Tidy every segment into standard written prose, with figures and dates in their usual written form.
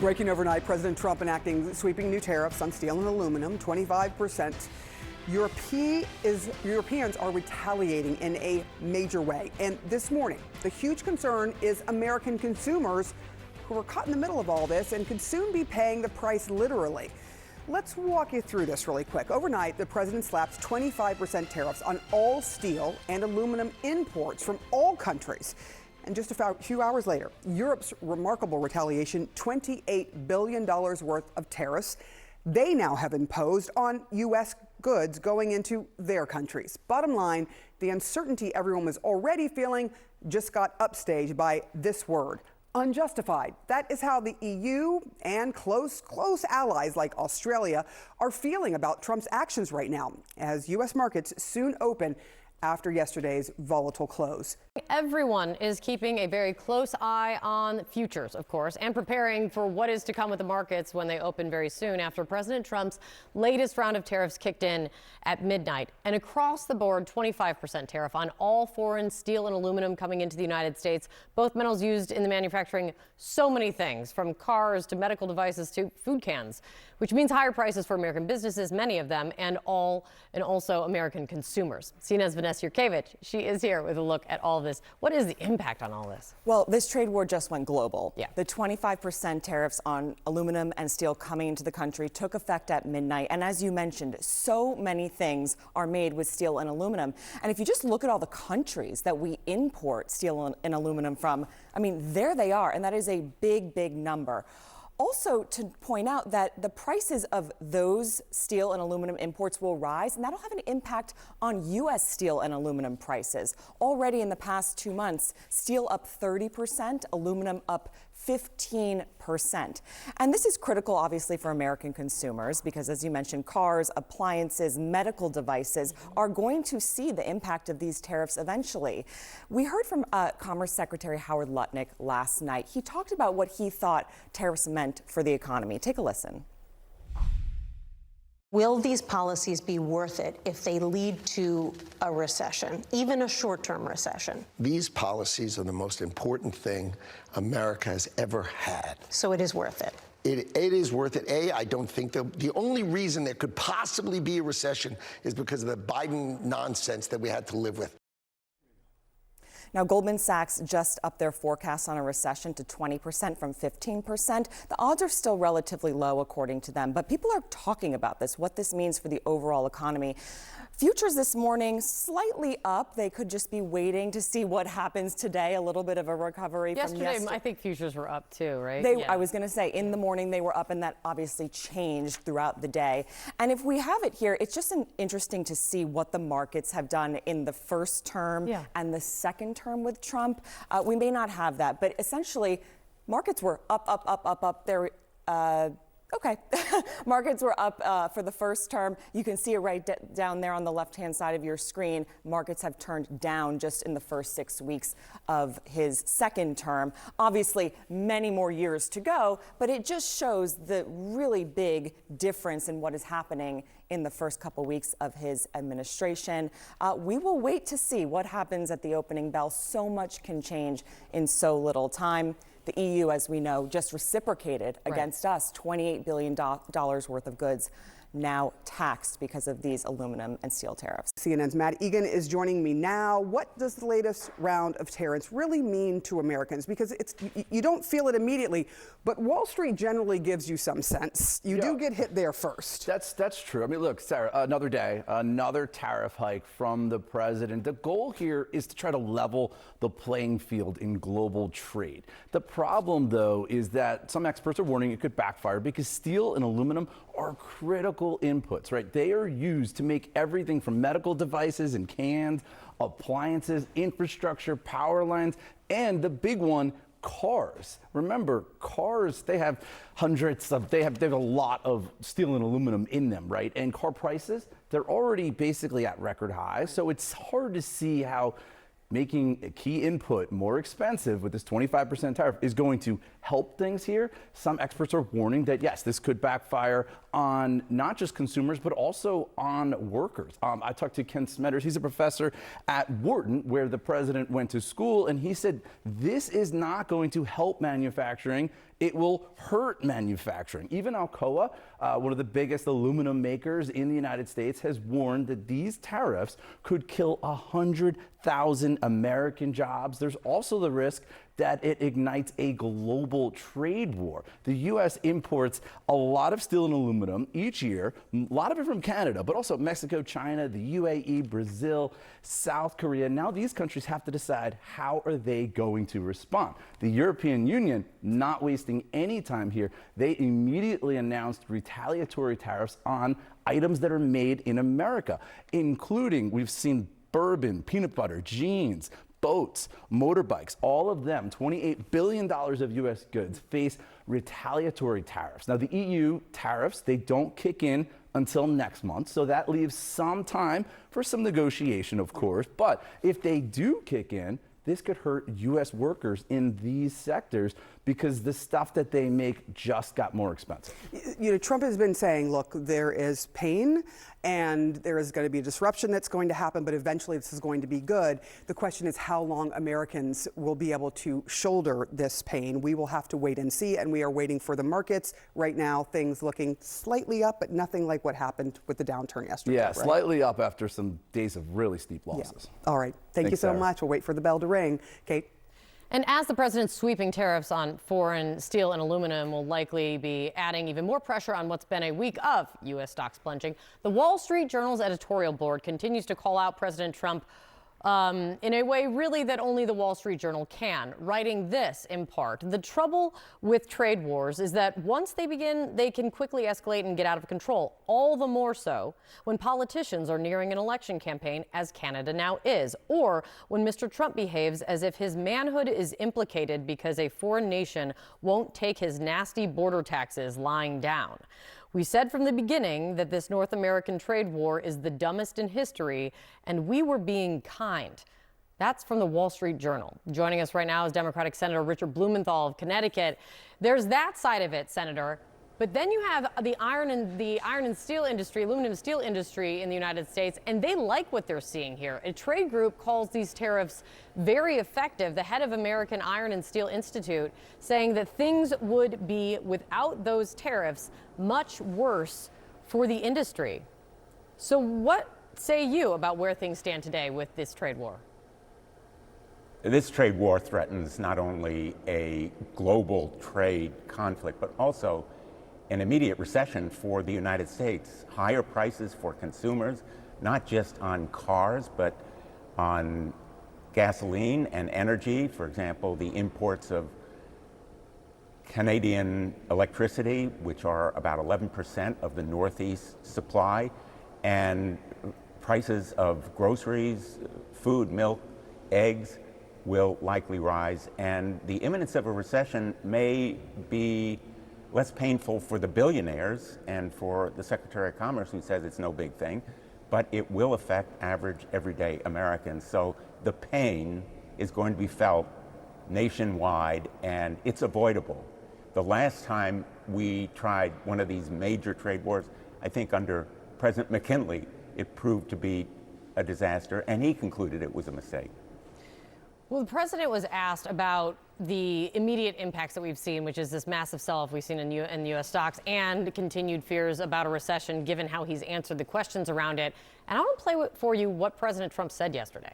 Breaking overnight, President Trump enacting sweeping new tariffs on steel and aluminum, 25%. Europeans are retaliating in a major way. And this morning, the huge concern is American consumers who are caught in the middle of all this and could soon be paying the price literally. Let's walk you through this really quick. Overnight, the president slaps 25% tariffs on all steel and aluminum imports from all countries. And just a few hours later, Europe's remarkable retaliation, $28 billion worth of tariffs they now have imposed on U.S. goods going into their countries. Bottom line, the uncertainty everyone was already feeling just got upstaged by this word, unjustified. That is how the EU and close allies like Australia are feeling about Trump's actions right now, as U.S. markets soon open after yesterday's volatile close. Everyone is keeping a very close eye on futures, of course, and preparing for what is to come with the markets when they open very soon after President Trump's latest round of tariffs kicked in at midnight. An across-the-board 25% tariff on all foreign steel and aluminum coming into the United States, both metals used in the manufacturing so many things, from cars to medical devices to food cans, which means higher prices for American businesses, many of them, and also American consumers. CNN's Vanessa Yurkevich, she is here with a look at all this. What is the impact on all this? Well, this trade war just went global. Yeah. The 25% tariffs on aluminum and steel coming into the country took effect at midnight. And as you mentioned, so many things are made with steel and aluminum. And if you just look at all the countries that we import steel and aluminum from, I mean, there they are. And that is a big, big number. Also, to point out that the prices of those steel and aluminum imports will rise, and that'll have an impact on U.S. steel and aluminum prices. Already in the past 2 months, steel up 30%, aluminum up 15%. And this is critical, obviously, for American consumers because, as you mentioned, cars, appliances, medical devices are going to see the impact of these tariffs eventually. We heard from Commerce Secretary Howard Lutnick last night. He talked about what he thought tariffs meant for the economy. Take a listen. Will these policies be worth it if they lead to a recession, even a short-term recession? These policies are the most important thing America has ever had. So it is worth it. It is worth it. I don't think the only reason there could possibly be a recession is because of the Biden nonsense that we had to live with. Now, Goldman Sachs just upped their forecast on a recession to 20% from 15%. The odds are still relatively low, according to them, but people are talking about this, what this means for the overall economy. Futures this morning slightly up. They could just be waiting to see what happens today. A little bit of a recovery from yesterday. I think futures were up too, right? I was going to say in the morning they were up, and that obviously changed throughout the day. And if we have it here, it's just interesting to see what the markets have done in the first term and the second term with Trump. We may not have that, but essentially markets were up. They're okay. Markets were up for the first term. You can see it right down there on the left-hand side of your screen. Markets have turned down just in the first 6 weeks of his second term. Obviously, many more years to go, but it just shows the really big difference in what is happening in the first couple weeks of his administration. We will wait to see what happens at the opening bell. So much can change in so little time. The EU, as we know, just reciprocated against us $28 billion worth of goods now taxed because of these aluminum and steel tariffs. CNN's Matt Egan is joining me now. What does the latest round of tariffs really mean to Americans? Because you don't feel it immediately, but Wall Street generally gives you some sense. You do get hit there first. That's true. I mean, look, Sarah, another day, another tariff hike from the president. The goal here is to try to level the playing field in global trade. The problem, though, is that some experts are warning it could backfire because steel and aluminum are critical inputs, right? They are used to make everything from medical devices and cans, appliances, infrastructure, power lines, and the big one, cars. Remember, cars, they have they have a lot of steel and aluminum in them, right? And car prices, they're already basically at record highs. So it's hard to see how making a key input more expensive with this 25% tariff is going to help things here. Some experts are warning that, yes, this could backfire on not just consumers, but also on workers. I talked to Ken Smetters. He's a professor at Wharton, where the president went to school, and he said this is not going to help manufacturing it will hurt manufacturing. Even Alcoa, one of the biggest aluminum makers in the United States, has warned that these tariffs could kill 100,000 American jobs. There's also the risk that it ignites a global trade war. The U.S. imports a lot of steel and aluminum each year, a lot of it from Canada, but also Mexico, China, the UAE, Brazil, South Korea. Now these countries have to decide how are they going to respond. The European Union, not wasting any time here, they immediately announced retaliatory tariffs on items that are made in America, including, we've seen bourbon, peanut butter, jeans, boats, motorbikes, all of them, $28 billion of U.S. goods face retaliatory tariffs. Now, the EU tariffs, they don't kick in until next month, so that leaves some time for some negotiation, of course. But if they do kick in, this could hurt U.S. workers in these sectors because the stuff that they make just got more expensive. You know, Trump has been saying, look, there is pain and there is going to be a disruption that's going to happen, but eventually this is going to be good. The question is how long Americans will be able to shoulder this pain. We will have to wait and see, and we are waiting for the markets. Right now, things looking slightly up, but nothing like what happened with the downturn yesterday. Yeah, right? Slightly up after some days of really steep losses. Yeah. All right. Thank you so Sarah. much. We'll wait for the bell to ring. Kate? And as the president's sweeping tariffs on foreign steel and aluminum will likely be adding even more pressure on what's been a week of U.S. stocks plunging, the Wall Street Journal's editorial board continues to call out President Trump in a way really that only the Wall Street Journal can, writing this in part: the trouble with trade wars is that once they begin, they can quickly escalate and get out of control, all the more so when politicians are nearing an election campaign, as Canada now is, or when Mr. Trump behaves as if his manhood is implicated because a foreign nation won't take his nasty border taxes lying down. We said from the beginning that this North American trade war is the dumbest in history, and we were being kind. That's from the Wall Street Journal. Joining us right now is Democratic Senator Richard Blumenthal of Connecticut. There's that side of it, Senator. But then you have the iron and steel industry, aluminum and steel industry in the United States, and they like what they're seeing here. A trade group calls these tariffs very effective. The head of American Iron and Steel Institute saying that things would be, without those tariffs, much worse for the industry. So what say you about where things stand today with this trade war? This trade war threatens not only a global trade conflict, but also an immediate recession for the United States. Higher prices for consumers, not just on cars, but on gasoline and energy. For example, the imports of Canadian electricity, which are about 11% of the Northeast supply, and prices of groceries, food, milk, eggs will likely rise. And the imminence of a recession may be less painful for the billionaires and for the Secretary of Commerce, who says it's no big thing, but it will affect average, everyday Americans. So the pain is going to be felt nationwide, and it's avoidable. The last time we tried one of these major trade wars, I think under President McKinley, it proved to be a disaster, and he concluded it was a mistake. Well, the president was asked about the immediate impacts that we've seen, which is this massive sell-off we've seen in U.S. stocks and continued fears about a recession, given how he's answered the questions around it. And I want to play for you what President Trump said yesterday.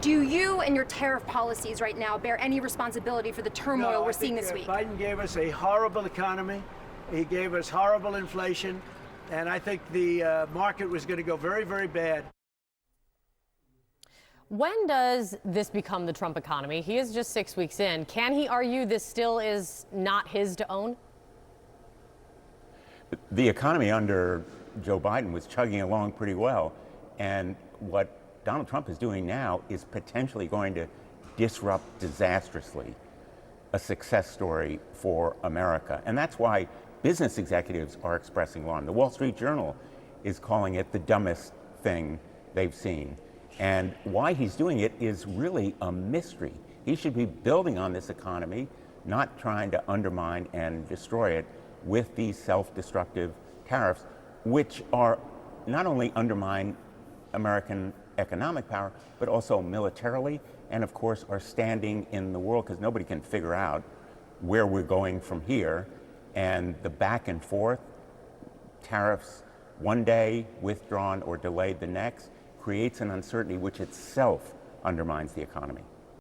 Do you and your tariff policies right now bear any responsibility for the turmoil we're seeing this week? Biden gave us a horrible economy. He gave us horrible inflation. And I think the market was going to go very, very bad. When does this become the Trump economy? He is just 6 weeks in. Can he argue this still is not his to own? The economy under Joe Biden was chugging along pretty well. And what Donald Trump is doing now is potentially going to disrupt disastrously a success story for America. And that's why business executives are expressing alarm. The Wall Street Journal is calling it the dumbest thing they've seen. And why he's doing it is really a mystery. He should be building on this economy, not trying to undermine and destroy it with these self-destructive tariffs, which are not only undermine American economic power, but also militarily, and of course are standing in the world because nobody can figure out where we're going from here. And the back and forth, tariffs one day withdrawn or delayed the next, creates an uncertainty which itself undermines the economy.